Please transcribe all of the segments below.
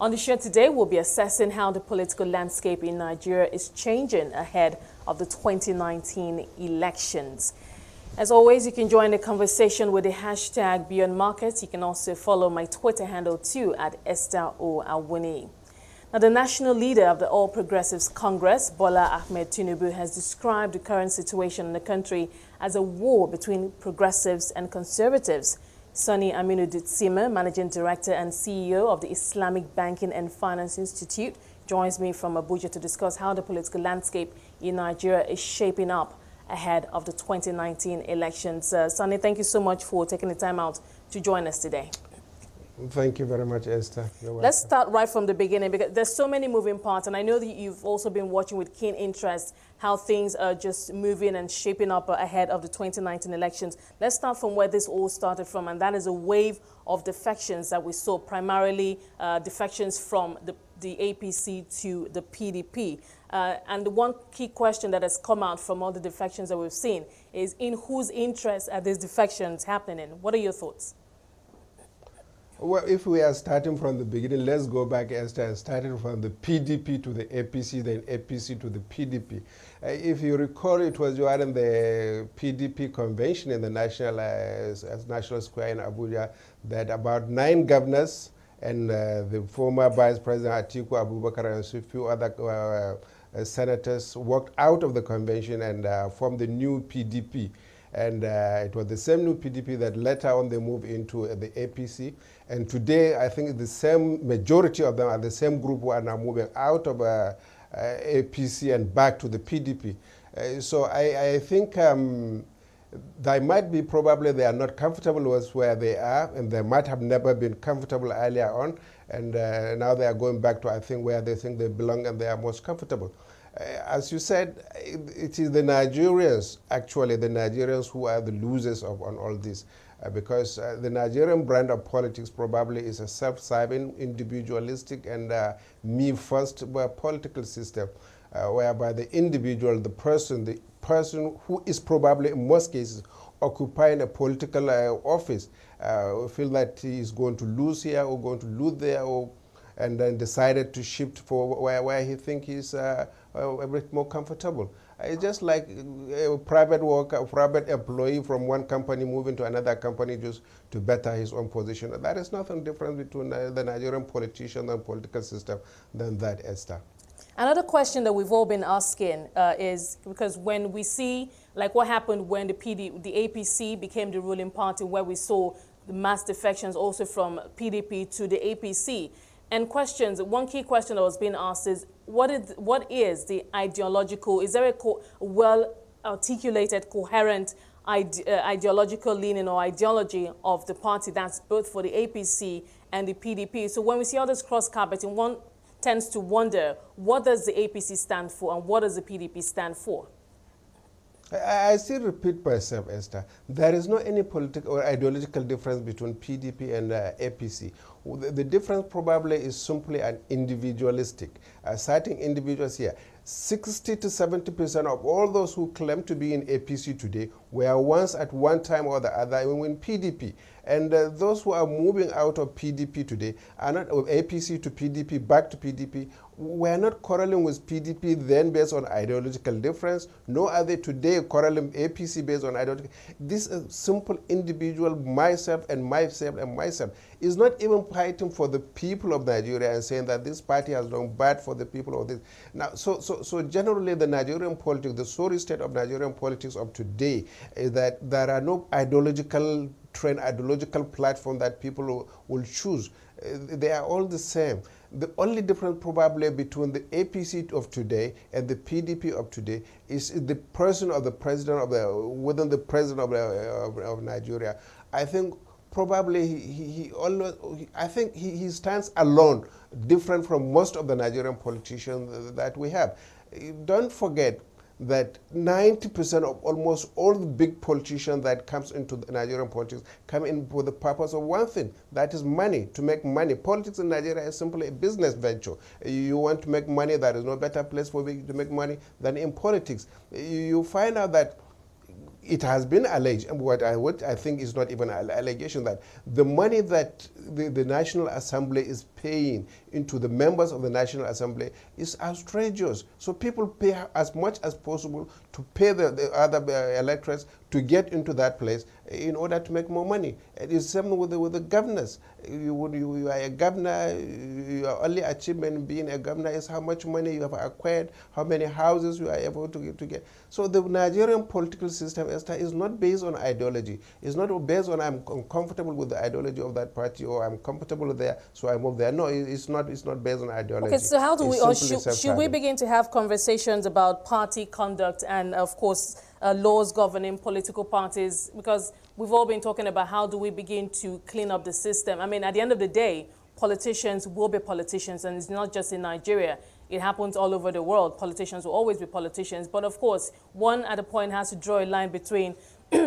On the show today, we'll be assessing how the political landscape in Nigeria is changing ahead of the 2019 elections. As always, you can join the conversation with the hashtag Beyond Markets. You can also follow my Twitter handle too at Esther O. Awuni. Now, the national leader of the All Progressives Congress, Bola Ahmed Tinubu, has described the current situation in the country as a war between progressives and conservatives. Sani Aminu Dutsinma, Managing Director and CEO of the Islamic Banking and Finance Institute, joins me from Abuja to discuss how the political landscape in Nigeria is shaping up ahead of the 2019 elections. Sani, thank you so much for taking the time out to join us today. Thank you very much, Esther. Let's start right from the beginning, because there's so many moving parts, and I know that you've also been watching with keen interest how things are just moving and shaping up ahead of the 2019 elections. Let's start from where this all started from, and that is a wave of defections that we saw, primarily defections from the APC to the PDP. And the one key question that has come out from all the defections that we've seen is, in whose interest are these defections happening? What are your thoughts? Well, if we are starting from the beginning, let's go back, Esther, and starting from the PDP to the APC, then APC to the PDP. If you recall, it was during the PDP convention in the National Square in Abuja that about 9 governors and the former Vice President Atiku Abubakar and a few other senators walked out of the convention and formed the new PDP. And it was the same new PDP that later on they moved into the APC. And today, I think the same majority of them are the same group who are now moving out of APC and back to the PDP. So I think they might be probably they are not comfortable with where they are, and they might have never been comfortable earlier on. And now they are going back to, I think, where they think they belong and they are most comfortable. As you said, it is the Nigerians, actually the Nigerians, who are the losers on all this, because the Nigerian brand of politics probably is a self-serving, individualistic and me-first political system, whereby the individual, the person who is probably in most cases occupying a political office, feel that he is going to lose here or going to lose there, and then decided to shift for where he thinks he's a bit more comfortable. It's just like a private worker, a private employee from one company moving to another company just to better his own position. That is nothing different between the Nigerian politician and political system than that, Esther. Another question that we've all been asking is, because when we see like what happened when the APC became the ruling party, where we saw the mass defections also from PDP to the APC, and questions, one key question that was being asked is, what is the ideological, is there a well-articulated, coherent ideological leaning or ideology of the party that's both for the APC and the PDP? So when we see all this cross-carpeting, one tends to wonder, what does the APC stand for and what does the PDP stand for? I still repeat myself, Esther. There is no any political or ideological difference between PDP and APC. The difference probably is simply an individualistic. Citing individuals here, 60 to 70% of all those who claim to be in APC today were once at one time or the other in PDP. And those who are moving out of PDP today are not of APC to PDP, back to PDP. We are not quarreling with PDP then based on ideological difference, nor are they today quarreling APC based on ideological. This is simple individual, myself and myself and myself, is not even fighting for the people of Nigeria and saying that this party has done bad for the people of this. Now, so generally the Nigerian politics, the sorry state of Nigerian politics of today is that there are no ideological trend, ideological platform that people will choose. They are all the same. The only difference probably between the APC of today and the PDP of today is the person of the president within the president of Nigeria. I think probably he stands alone, different from most of the Nigerian politicians that we have. Don't forget that 90% of almost all the big politicians that comes into the Nigerian politics come in for the purpose of one thing, that is money, to make money. Politics in Nigeria is simply a business venture. You want to make money, there is no better place for you to make money than in politics. You find out that it has been alleged, and what I think is not even an allegation, that the money that the National Assembly is paying into the members of the National Assembly is outrageous. So people pay as much as possible to pay the other electorates to get into that place in order to make more money. It is same with the governors. You are a governor, your only achievement being a governor is how much money you have acquired, how many houses you are able to get. So the Nigerian political system, Esther, is not based on ideology. It's not based on I'm comfortable with the ideology of that party or I'm comfortable there, so I move there. No, it's not based on ideology. Okay, so how do we, or should we begin to have conversations about party conduct and, of course, laws governing political parties? Because we've all been talking about how do we begin to clean up the system. I mean, at the end of the day, politicians will be politicians, and it's not just in Nigeria. It happens all over the world. Politicians will always be politicians. But of course, one at a point has to draw a line between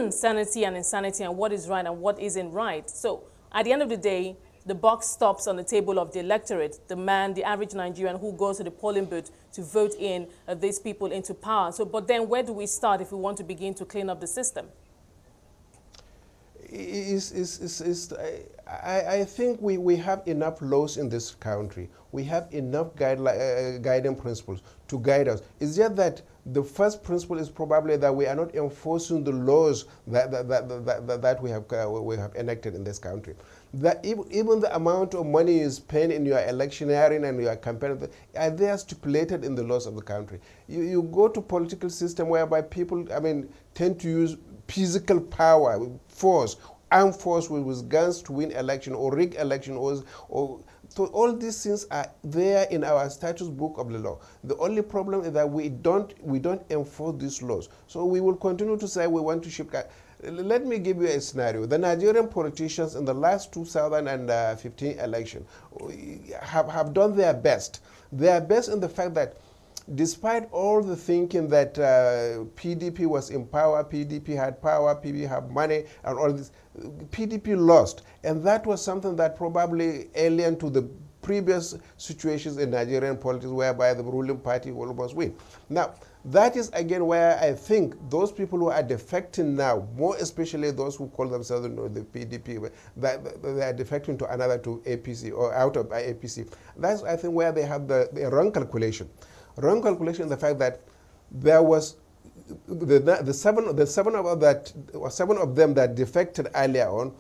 sanity and insanity and what is right and what isn't right. So at the end of the day, the buck stops on the table of the electorate, the man, the average Nigerian who goes to the polling booth to vote in these people into power. So, but then where do we start if we want to begin to clean up the system? I think we have enough laws in this country. We have enough guiding principles to guide us. It's just that the first principle is probably that we are not enforcing the laws that we have enacted in this country. That even the amount of money you spend in your electioneering and your campaign, they are stipulated in the laws of the country. You go to political system whereby people, tend to use physical power, force, armed force with guns to win election or rig election, so all these things are there in our status book of the law. The only problem is that we don't enforce these laws. So we will continue to say we want to shift. Let me give you a scenario. The Nigerian politicians in the last 2015 election have done their best. Their best in the fact that despite all the thinking that PDP was in power, PDP had power, PDP had money, and all this, PDP lost. And that was something that probably alien to the previous situations in Nigerian politics whereby the ruling party will almost win. Now, that is again where I think those people who are defecting now, more especially those who call themselves the PDP, that they are defecting to another, to APC or out of APC. That's, I think, where they have the wrong calculation. Wrong calculation in the fact that there was seven of them that defected earlier on.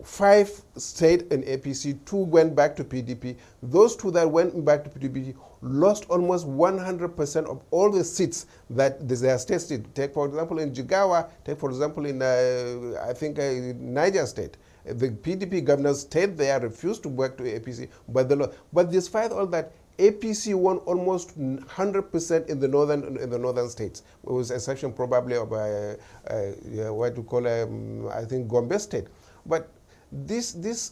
5 stayed in APC, 2 went back to PDP. Those 2 that went back to PDP lost almost 100% of all the seats that their states did. Take, for example, in Jigawa, take, for example, in, Niger State. The PDP governors stayed there, refused to work to APC, but despite all that, APC won almost 100% in the northern states, with exception probably of what you call I think Gombe State. But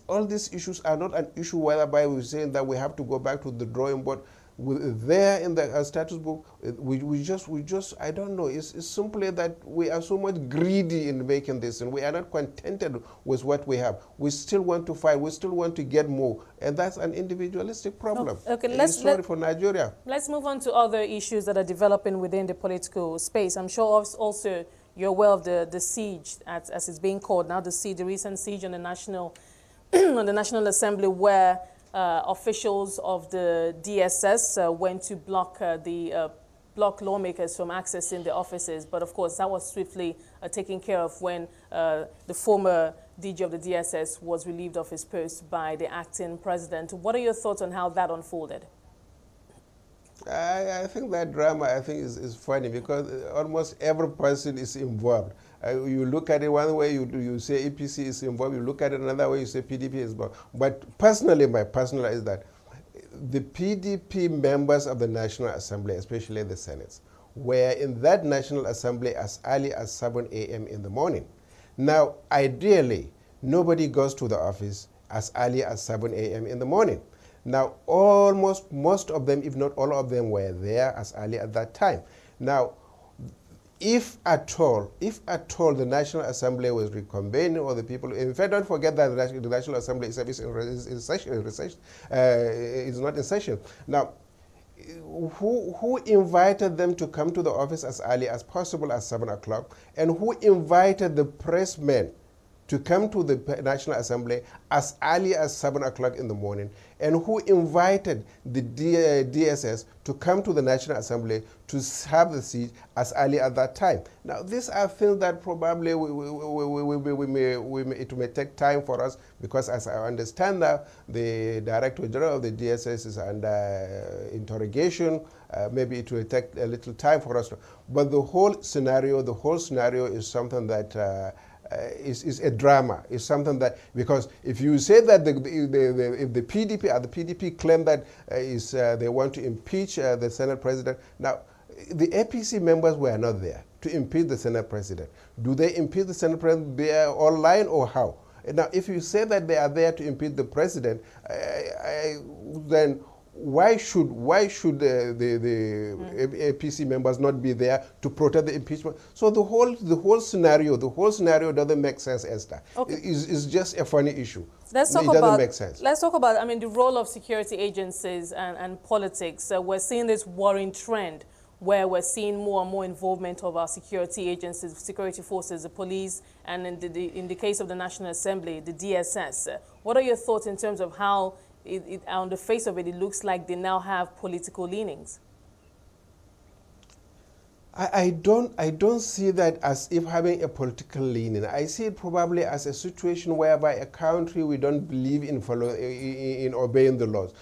all these issues are not an issue whereby we're saying that we have to go back to the drawing board. There in the status book, we just I don't know. It's simply that we are so much greedy in making this, and we are not contented with what we have. We still want to fight. We still want to get more, and that's an individualistic problem. Okay, sorry for Nigeria. Let's move on to other issues that are developing within the political space. I'm sure also you're aware of the siege, as it's being called now, the recent siege on the National Assembly, where officials of the DSS went to block lawmakers from accessing the offices. But of course, that was swiftly taken care of when the former DG of the DSS was relieved of his post by the acting president. What are your thoughts on how that unfolded? I think that drama, is funny because almost every person is involved. You look at it one way, you say APC is involved. You look at it another way, you say PDP is involved. But personally, my personal is that the PDP members of the National Assembly, especially the Senate, were in that National Assembly as early as 7 a.m. in the morning. Now, ideally, nobody goes to the office as early as 7 a.m. in the morning. Now, almost most of them, if not all of them, were there as early at that time. Now, if at all the National Assembly was reconvened, or the people, in fact, don't forget that the National Assembly is not in session. Now, who invited them to come to the office as early as possible at 7 o'clock, and who invited the pressmen to come to the National Assembly as early as 7 o'clock in the morning, and who invited the DSS to come to the National Assembly to have the siege as early as that time. Now, these are things that probably it may take time for us, because as I understand now, the Director General of the DSS is under interrogation. Maybe it will take a little time for us. But the whole scenario is something that is a drama. It's something that, because if you say that if the PDP claim that they want to impeach the Senate President, now the APC members were not there to impeach the Senate President. Do they impeach the Senate President? They are online, or how? Now, if you say that they are there to impeach the President, then why should the APC members not be there to protect the impeachment? So the whole scenario doesn't make sense, Esther. Okay. It's just a funny issue. It doesn't make sense. Let's talk about, I mean, the role of security agencies and politics. We're seeing this worrying trend where we're seeing more and more involvement of our security agencies, security forces, the police, and in the case of the National Assembly, the DSS. What are your thoughts in terms of how on the face of it, it looks like they now have political leanings? I don't see that as if having a political leaning. I see it probably as a situation whereby a country, we don't believe in obeying the laws.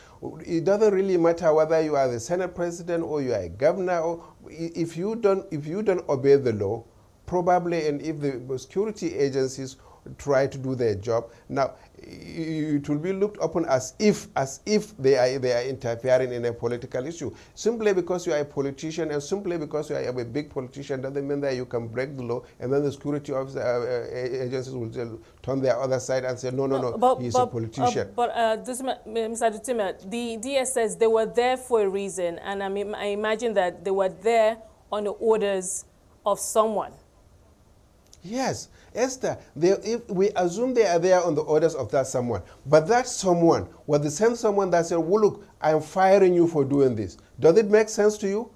It doesn't really matter whether you are the Senate President or you are a governor. Or if you don't obey the law, probably, and if the security agencies try to do their job, now it will be looked upon as if they are interfering in a political issue. Simply because you are a politician, and simply because you are a big politician, doesn't mean that you can break the law, and then the security agencies will turn their other side and say, no, he's a politician. Mr. Dutsinma, the DSS, they were there for a reason, and I imagine that they were there on the orders of someone. Yes, Esther, if we assume they are there on the orders of that someone, but that someone was the same someone that said, well, look, I'm firing you for doing this. Does it make sense to you?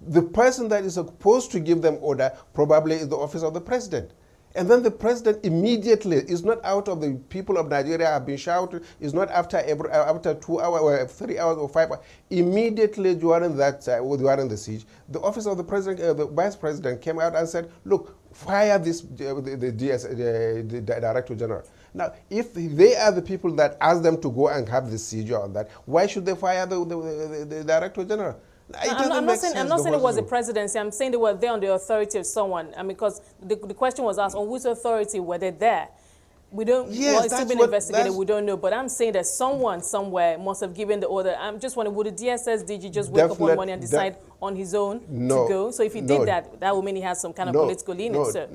The person that is supposed to give them order probably is the office of the president. And then the president immediately is not out of the people of Nigeria have been shouted, is not after 2 hours or 3 hours or 5 hours. Immediately during the siege, the office of the president, the vice president came out and said, look, fire this the Director General. Now, if they are the people that asked them to go and have the seizure on that, why should they fire the Director General? I'm not saying it was the presidency. I'm saying they were there on the authority of someone. I mean, because the question was asked, on whose authority were they there? We don't. Yes, well, it's still been investigated. We don't know. But I'm saying that someone somewhere must have given the order. I'm just wondering, would the DSS DG just wake up one morning and decide on his own to go? So if he did that, that would mean he has some kind of political leaning, sir.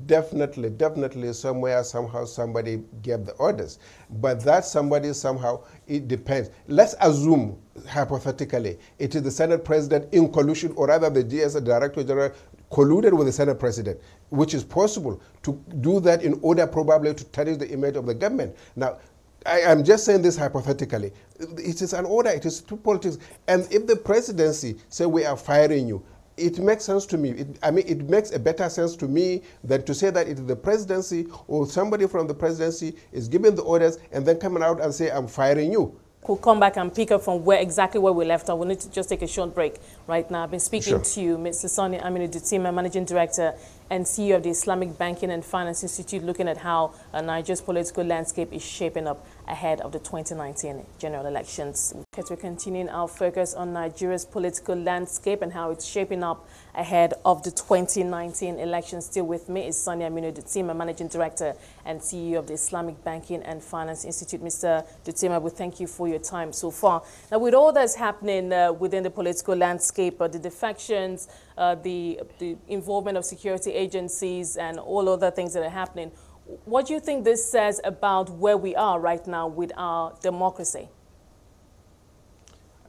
Definitely somewhere, somehow, somebody gave the orders. But that somebody somehow, it depends. Let's assume, hypothetically, it is the Senate President in collusion, or rather the DSS Director General colluded with the Senate President, which is possible to do that in order probably to tarnish the image of the government. Now, I'm just saying this hypothetically. It is an order, it is true politics. And if the presidency say we are firing you, it makes sense to me. It makes a better sense to me than to say that it is the presidency or somebody from the presidency is giving the orders and then coming out and say, I'm firing you. We'll come back and pick up from exactly where we left off. We need to just take a short break right now. I've been speaking to you, Mr. Sani Aminu Dutsinma, Managing Director and CEO of the Islamic Banking and Finance Institute, looking at how Nigeria's political landscape is shaping up ahead of the 2019 general elections. We're continuing our focus on Nigeria's political landscape and how it's shaping up ahead of the 2019 elections. Still with me is Sani Aminu Dutsinma, Managing Director and CEO of the Islamic Banking and Finance Institute. Mr. Dutsinma, we thank you for your time so far. Now, with all that's happening within the political landscape, the defections, the involvement of security agencies and all other things that are happening, what do you think this says about where we are right now with our democracy?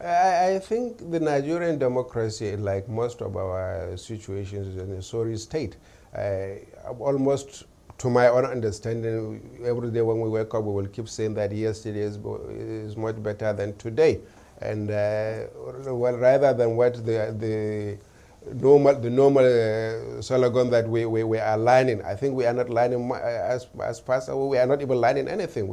I think the Nigerian democracy, like most of our situations, is in a sorry state. Almost to my own understanding, every day when we wake up, we will keep saying that yesterday is much better than today. And well, rather than what the the normal slogan that we are lining. I think we are not lining as fast. We are not even lining anything.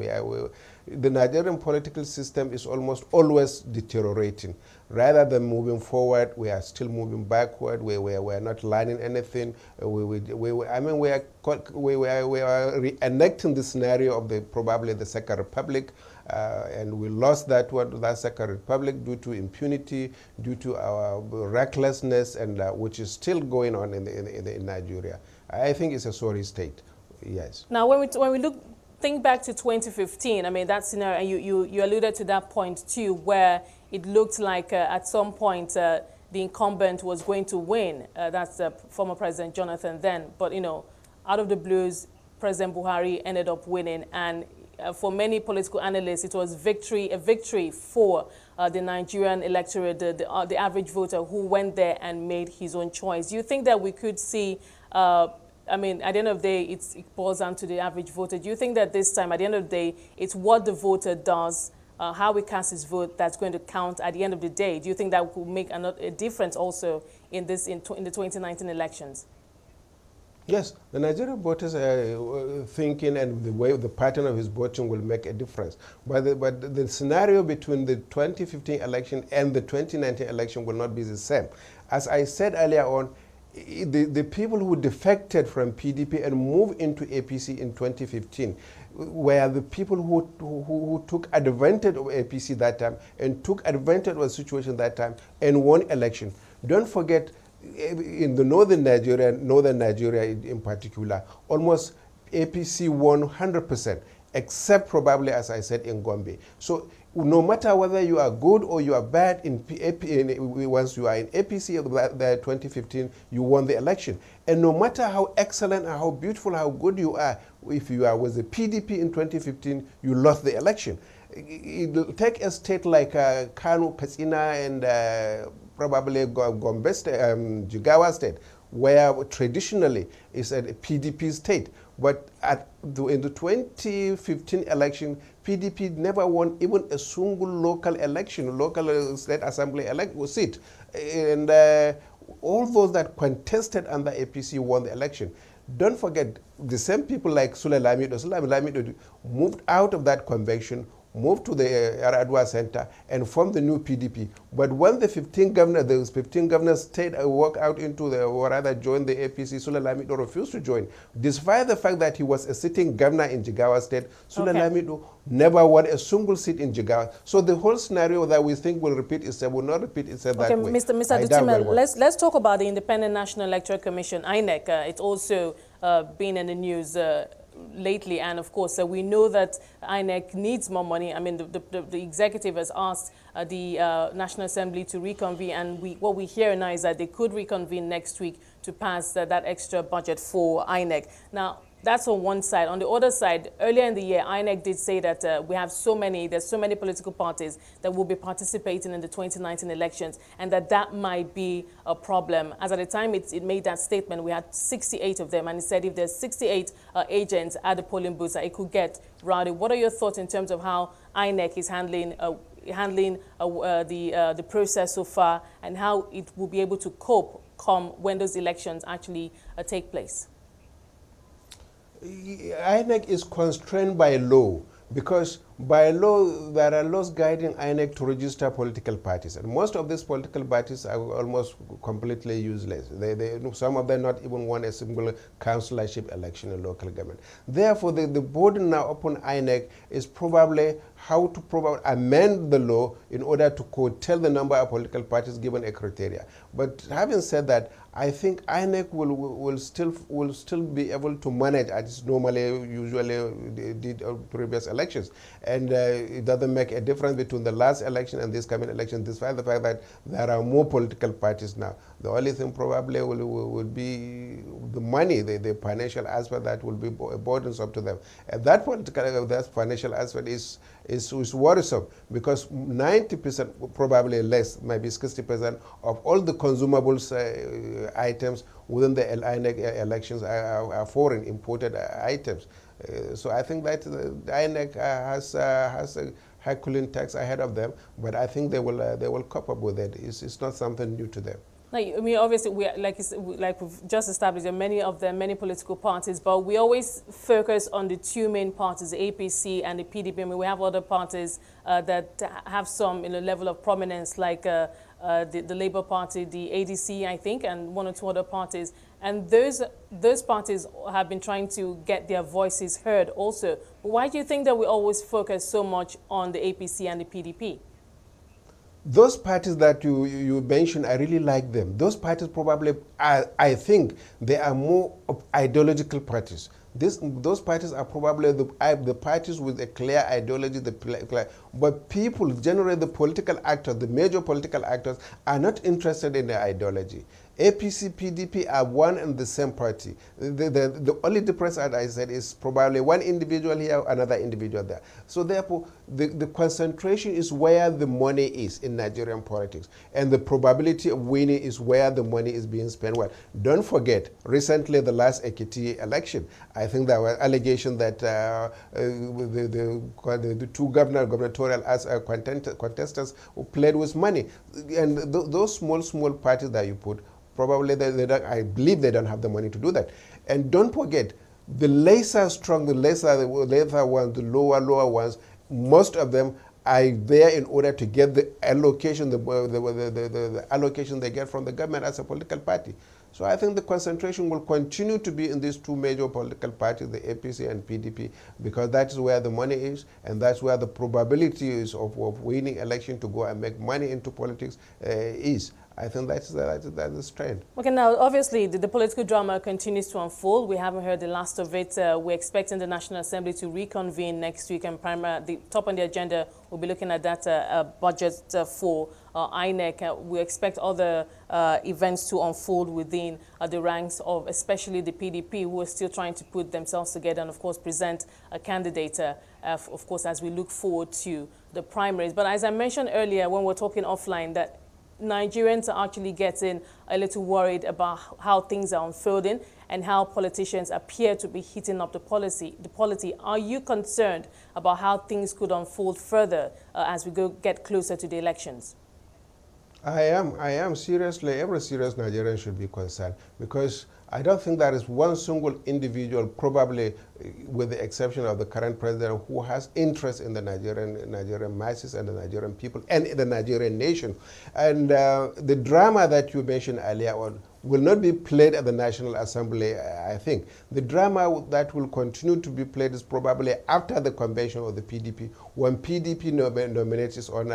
The Nigerian political system is almost always deteriorating. Rather than moving forward, we are still moving backward. We are not lining anything. I mean, we are reenacting the scenario of probably the Second Republic. And we lost that Second Republic due to impunity, due to our recklessness, and which is still going on in Nigeria. I think it's a sorry state. Yes. Now, when we think back to 2015, I mean, that scenario, and you alluded to that point too, where it looked like at some point the incumbent was going to win. That's former President Jonathan then. But, you know, out of the blues, President Buhari ended up winning. And for many political analysts, it was a victory for the Nigerian electorate, the average voter who went there and made his own choice. Do you think that we could see, I mean, at the end of the day, it boils down to the average voter. Do you think that this time, at the end of the day, it's what the voter does, how he casts his vote, that's going to count at the end of the day? Do you think that will make a difference also in the 2019 elections? Yes, the Nigerian voters are thinking, and the pattern of his voting will make a difference. But the scenario between the 2015 election and the 2019 election will not be the same. As I said earlier on, the people who defected from PDP and moved into APC in 2015 were the people who took advantage of APC that time and took advantage of the situation that time and won election. Don't forget, in the northern Nigeria in particular, almost APC won 100%, except probably, as I said, in Gombe. So no matter whether you are good or you are bad, once you are in APC of the 2015, you won the election. And no matter how excellent, how beautiful, how good you are, if you are with the PDP in 2015, you lost the election. Take a state like Kano, Katsina, and probably Gombe State, Jigawa State, where traditionally is a PDP state. But in the 2015 election, PDP never won even a single local election, local state assembly seat. And all those that contested under APC won the election. Don't forget, the same people like Sule Lamido moved out of that convention, moved to the Yaradua Center and formed the new PDP. But when the 15 governors stayed and walked out into or rather joined the APC, Sule Lamido refused to join. Despite the fact that he was a sitting governor in Jigawa State, Sule Lamido never won a single seat in Jigawa. So the whole scenario that we think will repeat itself will not repeat itself that way. Mr. Dutsinma, let's talk about the Independent National Electoral Commission, INEC. It's also been in the news lately, and of course we know that INEC needs more money. I mean, the executive has asked the National Assembly to reconvene, and what we hear now is that they could reconvene next week to pass that extra budget for INEC. Now, that's on one side. On the other side, earlier in the year, INEC did say that there's so many political parties that will be participating in the 2019 elections, and that might be a problem. As at the time it made that statement, we had 68 of them, and it said if there's 68 agents at the polling booths, it could get rowdy. What are your thoughts in terms of how INEC is handling the process so far, and how it will be able to cope come when those elections actually take place? INEC is constrained by law, because by law there are laws guiding INEC to register political parties, and most of these political parties are almost completely useless. Some of them not even won a single councillorship election in local government. Therefore, the burden now upon INEC is probably how to amend the law in order to curtail the number of political parties given a criteria. But having said that, I think INEC will still be able to manage as usually did previous elections, and it doesn't make a difference between the last election and this coming election, despite the fact that there are more political parties now. The only thing probably will be the money, the financial aspect that will be burdensome to them. And that financial aspect is worrisome, because 90%, probably less, maybe 60% of all the consumables items within the INEC elections are foreign imported items. So I think that the INEC has a Herculean task ahead of them, but I think they will cope up with it. It's not something new to them. Like, I mean, obviously, like we've just established, there are many political parties, but we always focus on the two main parties, the APC and the PDP. I mean, we have other parties that have some level of prominence, like the Labour Party, the ADC, I think, and one or two other parties. And those parties have been trying to get their voices heard also. But why do you think that we always focus so much on the APC and the PDP? Those parties that you mentioned, I really like them. Those parties probably, I think, they are more ideological parties. Those parties are probably the parties with a clear ideology, but people, generally the political actors, the major political actors, are not interested in the ideology. APC, PDP are one and the same party. The only difference, as I said, is probably one individual here, another individual there. So therefore, the concentration is where the money is in Nigerian politics. And the probability of winning is where the money is being spent well. Don't forget, recently the last Ekiti election, I think there were allegations that the two gubernatorial contestants who played with money. And those small parties that you put, probably I believe they don't have the money to do that. And don't forget, the lesser strong, the lesser ones, the lower ones, most of them are there in order to get the allocation, the allocation they get from the government as a political party. So I think the concentration will continue to be in these two major political parties, the APC and PDP, because that is where the money is, and that's where the probability is of winning election to go and make money into politics is. I think that's the trend. Okay, now obviously the political drama continues to unfold. We haven't heard the last of it. We're expecting the National Assembly to reconvene next week, and the top on the agenda, we'll be looking at that budget for INEC. We expect other events to unfold within the ranks of especially the PDP, who are still trying to put themselves together and, of course, present a candidate, of course, as we look forward to the primaries. But as I mentioned earlier when we're talking offline, that Nigerians are actually getting a little worried about how things are unfolding and how politicians appear to be heating up the polity. Are you concerned about how things could unfold further as we get closer to the elections? I am seriously. Every serious Nigerian should be concerned, because I don't think there is one single individual, probably with the exception of the current president, who has interest in the Nigerian masses and the Nigerian people and the Nigerian nation. And the drama that you mentioned earlier on will not be played at the National Assembly, I think. The drama that will continue to be played is probably after the convention of the PDP, when PDP nominates its own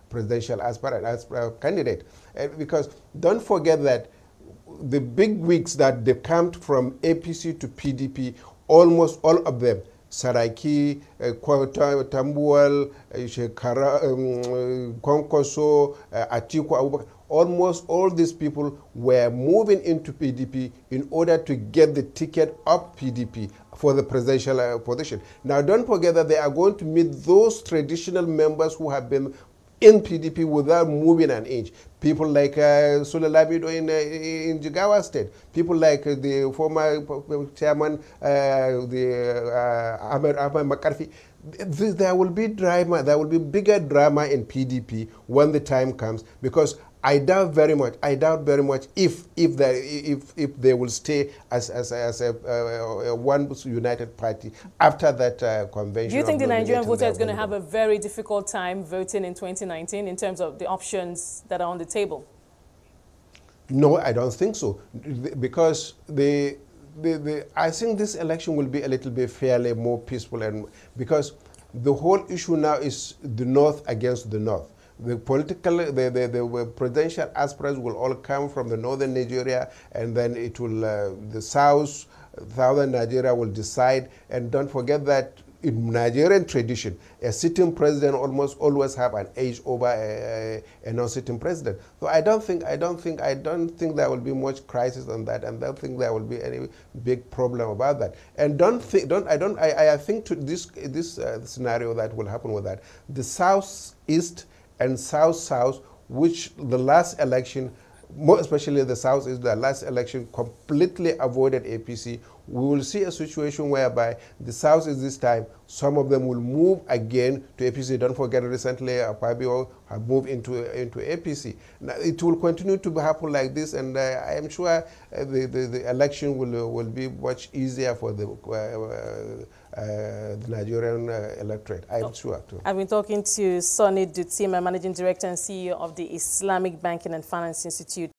presidential aspirant candidate. Because don't forget that the big wigs that they come from APC to PDP, almost all of them, Saraki, Tambuwal, Konkoso, Atiku Abubakar, almost all these people were moving into PDP in order to get the ticket of PDP for the presidential position. Now, don't forget that they are going to meet those traditional members who have been in PDP without moving an inch. People like Sule Lamido in Jigawa State. People like the former chairman, Ahmed McCarthy. There will be drama. There will be bigger drama in PDP when the time comes, because I doubt very much if they will stay as a one united party after that convention. Do you think the Nigerian voter is going to have a very difficult time voting in 2019 in terms of the options that are on the table? No, I don't think so, because I think this election will be a little bit fairly more peaceful, and because the whole issue now is the North against the North. The presidential aspirants will all come from the northern Nigeria, and then it will the southern Nigeria will decide. And don't forget that in Nigerian tradition, a sitting president almost always have an edge over a non-sitting president. So I don't think there will be much crisis on that, and I don't think there will be any big problem about that. And I think to this scenario that will happen with that, the Southeast and South, which the last election, more especially the South, is the last election completely avoided APC, we will see a situation whereby the South is this time, some of them will move again to APC. Don't forget, recently Akpabio have moved into APC. Now, it will continue to happen like this, and I am sure the election will be much easier for the Nigerian electorate. I am sure too. I've been talking to Sani Dutsinma, Managing Director and CEO of the Islamic Banking and Finance Institute.